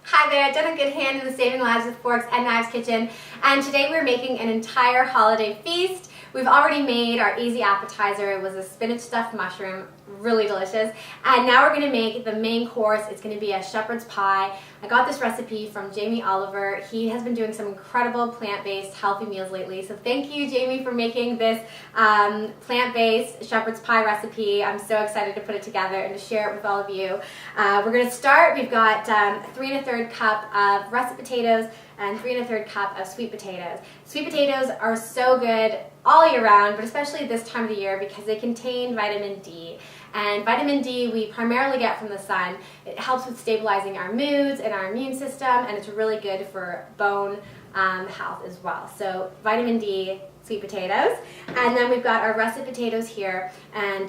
Hi there, Jenna Goodhand in the Saving Lives with Forks and Knives kitchen, and today we're making an entire holiday feast. We've already made our easy appetizer. It was a spinach stuffed mushroom, really delicious. And now we're going to make the main course. It's going to be a shepherd's pie. I got this recipe from Jamie Oliver. He has been doing some incredible plant-based healthy meals lately. So thank you, Jamie, for making this plant-based shepherd's pie recipe. I'm so excited to put it together and to share it with all of you. We're going to start. We've got 3 1/3 cup of russet potatoes and 3 1/3 cup of sweet potatoes. Sweet potatoes are so good all year round, but especially this time of the year because they contain vitamin D. And vitamin D we primarily get from the sun. It helps with stabilizing our moods and our immune system, and it's really good for bone health as well. So vitamin D, sweet potatoes. And then we've got our russet potatoes here, and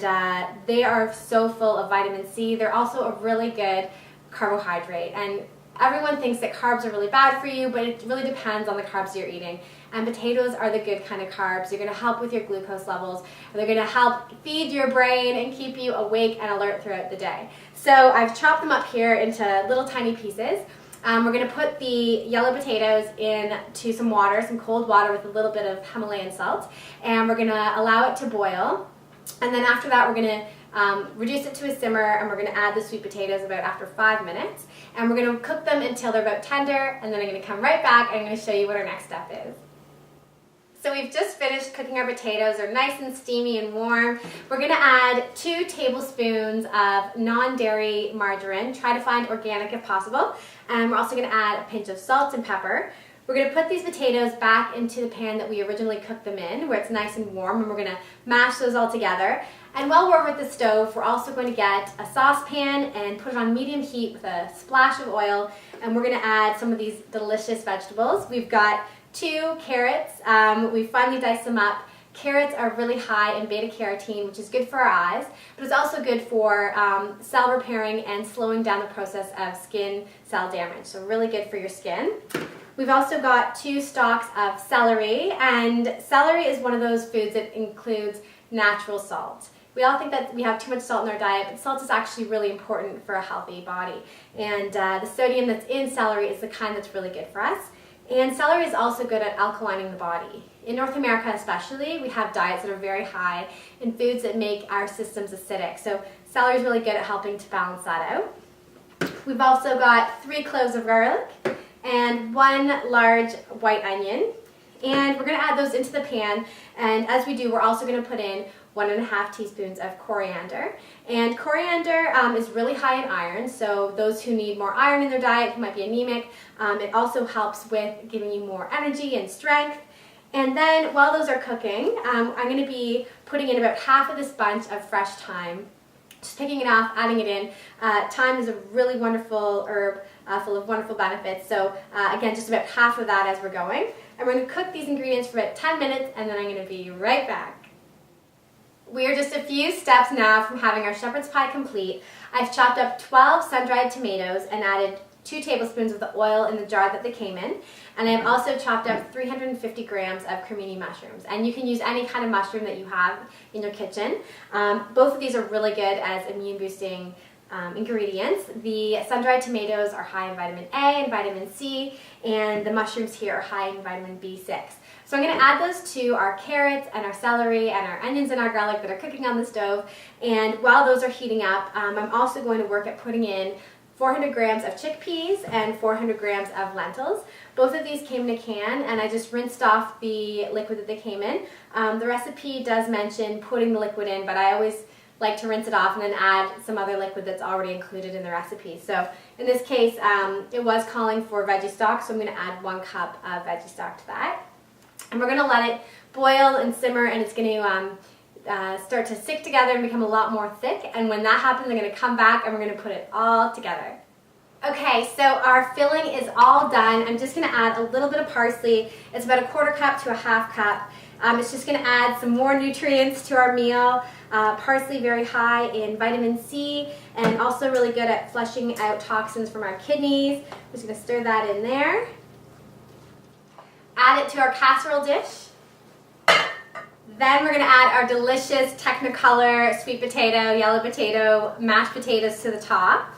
they are so full of vitamin C. They're also a really good carbohydrate. And everyone thinks that carbs are really bad for you, but it really depends on the carbs you're eating. And potatoes are the good kind of carbs. They're going to help with your glucose levels. They're going to help feed your brain and keep you awake and alert throughout the day. So I've chopped them up here into little tiny pieces. We're going to put the yellow potatoes into some water, some cold water with a little bit of Himalayan salt. And we're going to allow it to boil. And then after that, we're going to reduce it to a simmer, and we're going to add the sweet potatoes about after 5 minutes. And we're going to cook them until they're about tender, and then I'm going to come right back and I'm going to show you what our next step is. So we've just finished cooking our potatoes. They're nice and steamy and warm. We're going to add 2 tablespoons of non-dairy margarine. Try to find organic if possible. And we're also going to add a pinch of salt and pepper. We're going to put these potatoes back into the pan that we originally cooked them in, where it's nice and warm, and we're going to mash those all together. And while we're over at the stove, we're also going to get a saucepan and put it on medium heat with a splash of oil, and we're going to add some of these delicious vegetables. We've got 2 carrots. We finally diced them up. Carrots are really high in beta-carotene, which is good for our eyes, but it's also good for cell repairing and slowing down the process of skin cell damage, so really good for your skin. We've also got 2 stalks of celery, and celery is one of those foods that includes natural salt. We all think that we have too much salt in our diet, but salt is actually really important for a healthy body. And the sodium that's in celery is the kind that's really good for us. And celery is also good at alkalining the body. In North America especially, we have diets that are very high in foods that make our systems acidic. So celery is really good at helping to balance that out. We've also got 3 cloves of garlic and 1 large white onion. And we're going to add those into the pan, and as we do, we're also going to put in 1 1/2 teaspoons of coriander. And coriander is really high in iron, so those who need more iron in their diet, who might be anemic, it also helps with giving you more energy and strength. And then while those are cooking, I'm going to be putting in about half of this bunch of fresh thyme. Just picking it off, adding it in. Thyme is a really wonderful herb full of wonderful benefits. So again, just about half of that as we're going. And we're going to cook these ingredients for about 10 minutes, and then I'm going to be right back. We are just a few steps now from having our shepherd's pie complete. I've chopped up 12 sun-dried tomatoes and added 2 tablespoons of the oil in the jar that they came in. And I've also chopped up 350 grams of cremini mushrooms. And you can use any kind of mushroom that you have in your kitchen. Both of these are really good as immune-boosting ingredients. The sun-dried tomatoes are high in vitamin A and vitamin C, and the mushrooms here are high in vitamin B6. So I'm going to add those to our carrots and our celery and our onions and our garlic that are cooking on the stove. And while those are heating up, I'm also going to work at putting in 400 grams of chickpeas and 400 grams of lentils. Both of these came in a can, and I just rinsed off the liquid that they came in. The recipe does mention putting the liquid in, but I always like to rinse it off and then add some other liquid that's already included in the recipe. So in this case, it was calling for veggie stock, so I'm going to add 1 cup of veggie stock to that. And we're going to let it boil and simmer, and it's going to start to stick together and become a lot more thick. And when that happens, I'm going to come back and we're going to put it all together. Okay, so our filling is all done. I'm just going to add a little bit of parsley. It's about 1/4 cup to 1/2 cup. It's just going to add some more nutrients to our meal. Parsley very high in vitamin C and also really good at flushing out toxins from our kidneys. I'm just going to stir that in there. Add it to our casserole dish. Then we're going to add our delicious Technicolor sweet potato, yellow potato, mashed potatoes to the top.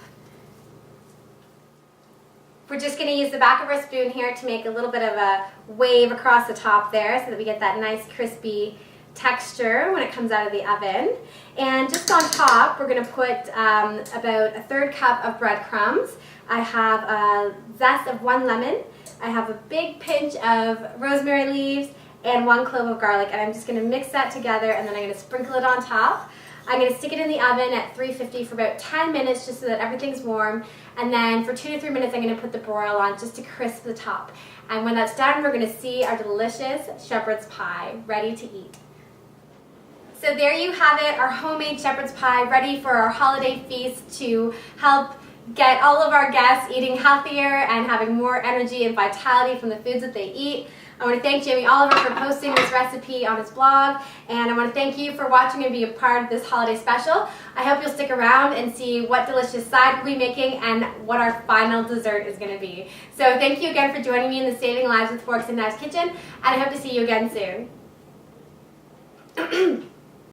We're just going to use the back of our spoon here to make a little bit of a wave across the top there so that we get that nice crispy texture when it comes out of the oven. And just on top, we're going to put about a 1/3 cup of breadcrumbs. I have a zest of 1 lemon. I have a big pinch of rosemary leaves and 1 clove of garlic, and I'm just going to mix that together, and then I'm going to sprinkle it on top. I'm going to stick it in the oven at 350 for about 10 minutes just so that everything's warm, and then for 2 to 3 minutes I'm going to put the broil on just to crisp the top. And when that's done, we're going to see our delicious shepherd's pie ready to eat. So there you have it, our homemade shepherd's pie ready for our holiday feast to help get all of our guests eating healthier and having more energy and vitality from the foods that they eat. I want to thank Jamie Oliver for posting this recipe on his blog, and I want to thank you for watching and being a part of this holiday special. I hope you'll stick around and see what delicious side we'll be making and what our final dessert is going to be. So thank you again for joining me in the Saving Lives with Forks and Knives kitchen, and I hope to see you again soon.